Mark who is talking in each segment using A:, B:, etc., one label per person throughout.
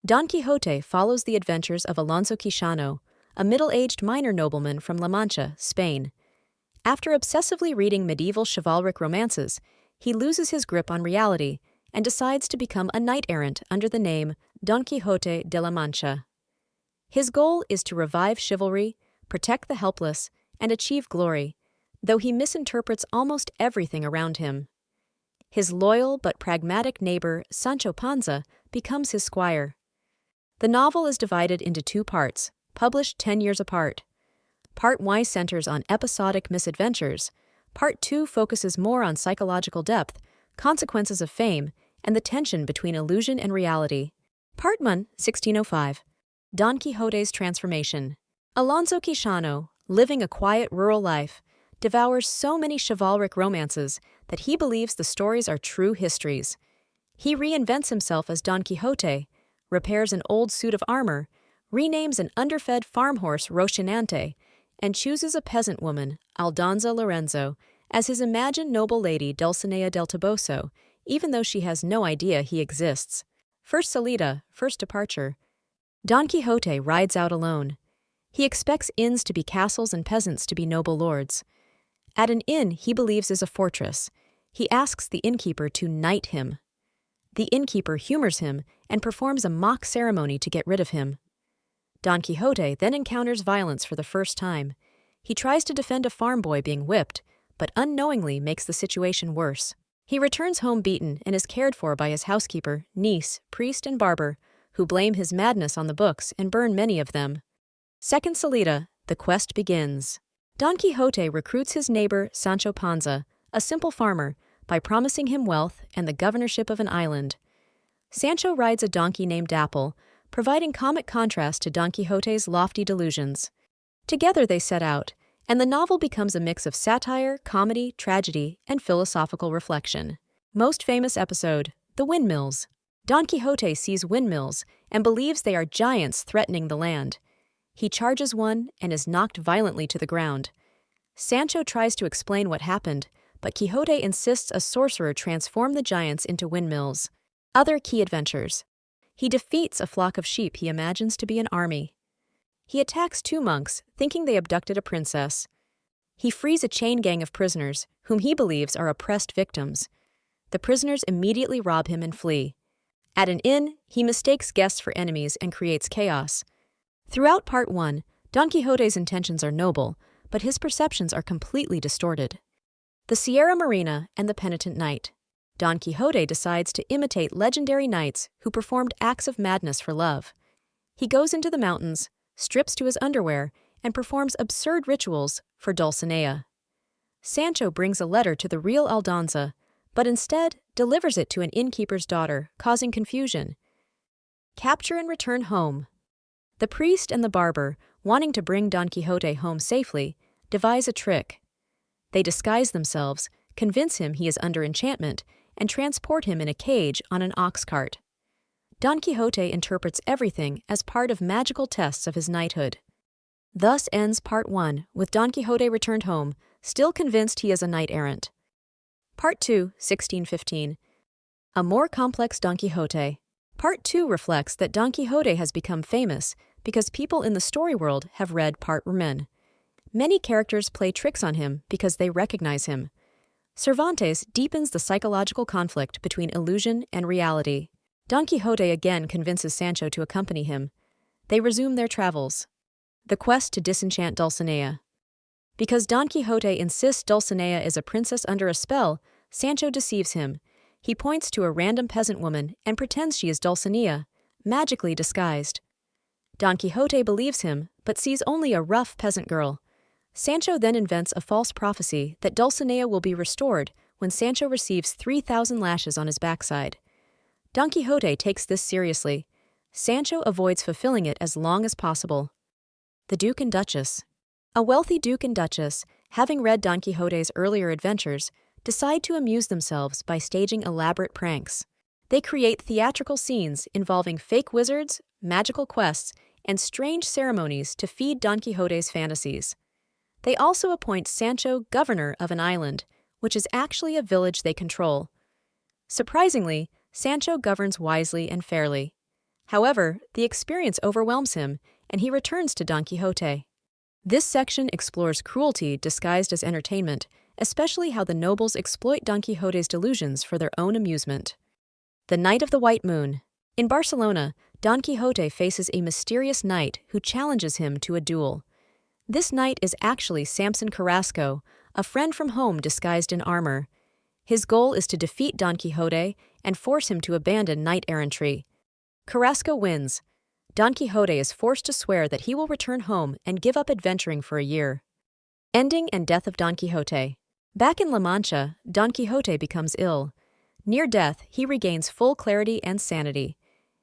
A: Don Quixote follows the adventures of Alonso Quixano, a middle-aged minor nobleman from La Mancha, Spain. After obsessively reading medieval chivalric romances, he loses his grip on reality and decides to become a knight-errant under the name Don Quixote de la Mancha. His goal is to revive chivalry, protect the helpless, and achieve glory, though he misinterprets almost everything around him. His loyal but pragmatic neighbor, Sancho Panza, becomes his squire. The novel is divided into two parts, published 10 years apart. Part 1 centers on episodic misadventures. Part 2 focuses more on psychological depth, consequences of fame, and the tension between illusion and reality. Part 1, 1605. Don Quixote's transformation. Alonso Quixano, living a quiet rural life, devours so many chivalric romances that he believes the stories are true histories. He reinvents himself as Don Quixote, repairs an old suit of armor, renames an underfed farm horse Rocinante, and chooses a peasant woman, Aldonza Lorenzo, as his imagined noble lady Dulcinea del Toboso, even though she has no idea he exists. First salida, first departure. Don Quixote rides out alone. He expects inns to be castles and peasants to be noble lords. At an inn he believes is a fortress. He asks the innkeeper to knight him. The innkeeper humors him and performs a mock ceremony to get rid of him. Don Quixote then encounters violence for the first time. He tries to defend a farm boy being whipped, but unknowingly makes the situation worse. He returns home beaten and is cared for by his housekeeper, niece, priest, and barber, who blame his madness on the books and burn many of them. Second salida, the quest begins. Don Quixote recruits his neighbor Sancho Panza, a simple farmer, by promising him wealth and the governorship of an island. Sancho rides a donkey named Dapple, providing comic contrast to Don Quixote's lofty delusions. Together they set out, and the novel becomes a mix of satire, comedy, tragedy, and philosophical reflection. Most famous episode, the windmills. Don Quixote sees windmills and believes they are giants threatening the land. He charges one and is knocked violently to the ground. Sancho tries to explain what happened, but Quixote insists a sorcerer transform the giants into windmills. Other key adventures. He defeats a flock of sheep he imagines to be an army. He attacks two monks, thinking they abducted a princess. He frees a chain gang of prisoners, whom he believes are oppressed victims. The prisoners immediately rob him and flee. At an inn, he mistakes guests for enemies and creates chaos. Throughout Part 1, Don Quixote's intentions are noble, but his perceptions are completely distorted. The Sierra Morena and the Penitent Knight. Don Quixote decides to imitate legendary knights who performed acts of madness for love. He goes into the mountains, strips to his underwear, and performs absurd rituals for Dulcinea. Sancho brings a letter to the real Aldonza, but instead delivers it to an innkeeper's daughter, causing confusion. Capture and return home. The priest and the barber, wanting to bring Don Quixote home safely, devise a trick. They disguise themselves, convince him he is under enchantment, and transport him in a cage on an ox cart. Don Quixote interprets everything as part of magical tests of his knighthood. Thus ends Part 1, with Don Quixote returned home, still convinced he is a knight-errant. Part 2, 1615. A more complex Don Quixote. Part 2 reflects that Don Quixote has become famous because people in the story world have read Part 1. Many characters play tricks on him because they recognize him. Cervantes deepens the psychological conflict between illusion and reality. Don Quixote again convinces Sancho to accompany him. They resume their travels. The quest to disenchant Dulcinea. Because Don Quixote insists Dulcinea is a princess under a spell, Sancho deceives him. He points to a random peasant woman and pretends she is Dulcinea, magically disguised. Don Quixote believes him, but sees only a rough peasant girl. Sancho then invents a false prophecy that Dulcinea will be restored when Sancho receives 3,000 lashes on his backside. Don Quixote takes this seriously. Sancho avoids fulfilling it as long as possible. The Duke and Duchess. A wealthy Duke and Duchess, having read Don Quixote's earlier adventures, decide to amuse themselves by staging elaborate pranks. They create theatrical scenes involving fake wizards, magical quests, and strange ceremonies to feed Don Quixote's fantasies. They also appoint Sancho governor of an island, which is actually a village they control. Surprisingly, Sancho governs wisely and fairly. However, the experience overwhelms him, and he returns to Don Quixote. This section explores cruelty disguised as entertainment, especially how the nobles exploit Don Quixote's delusions for their own amusement. The Knight of the White Moon. In Barcelona, Don Quixote faces a mysterious knight who challenges him to a duel. This knight is actually Samson Carrasco, a friend from home disguised in armor. His goal is to defeat Don Quixote and force him to abandon knight-errantry. Carrasco wins. Don Quixote is forced to swear that he will return home and give up adventuring for a year. Ending and death of Don Quixote. Back in La Mancha, Don Quixote becomes ill. Near death, he regains full clarity and sanity.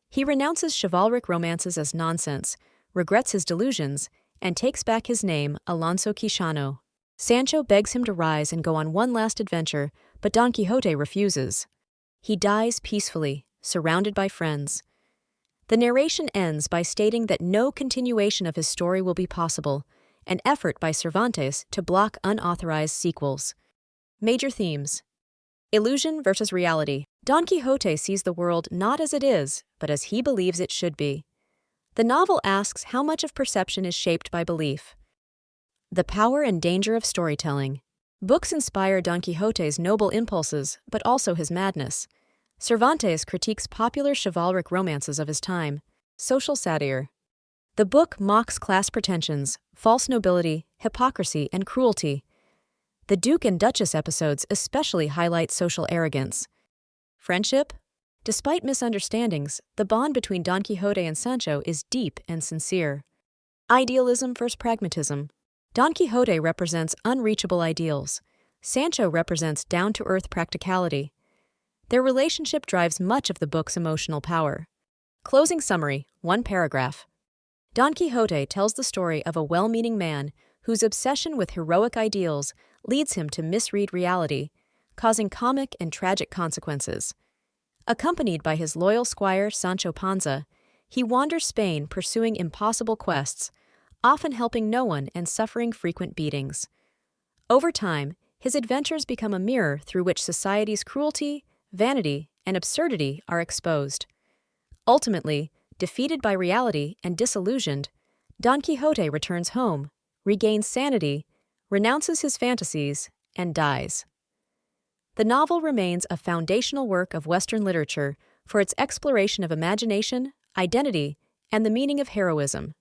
A: He renounces chivalric romances as nonsense, regrets his delusions, and takes back his name, Alonso Quixano. Sancho begs him to rise and go on one last adventure, but Don Quixote refuses. He dies peacefully, surrounded by friends. The narration ends by stating that no continuation of his story will be possible, an effort by Cervantes to block unauthorized sequels. Major themes. Illusion versus reality. Don Quixote sees the world not as it is, but as he believes it should be. The novel asks how much of perception is shaped by belief. The power and danger of storytelling. Books inspire Don Quixote's noble impulses, but also his madness. Cervantes critiques popular chivalric romances of his time. Social satire. The book mocks class pretensions, false nobility, hypocrisy, and cruelty. The Duke and Duchess episodes especially highlight social arrogance. Friendship? Despite misunderstandings, the bond between Don Quixote and Sancho is deep and sincere. Idealism versus pragmatism. Don Quixote represents unreachable ideals. Sancho represents down-to-earth practicality. Their relationship drives much of the book's emotional power. Closing summary, one paragraph. Don Quixote tells the story of a well-meaning man whose obsession with heroic ideals leads him to misread reality, causing comic and tragic consequences. Accompanied by his loyal squire Sancho Panza, he wanders Spain pursuing impossible quests, often helping no one and suffering frequent beatings. Over time, his adventures become a mirror through which society's cruelty, vanity, and absurdity are exposed. Ultimately, defeated by reality and disillusioned, Don Quixote returns home, regains sanity, renounces his fantasies, and dies. The novel remains a foundational work of Western literature for its exploration of imagination, identity, and the meaning of heroism.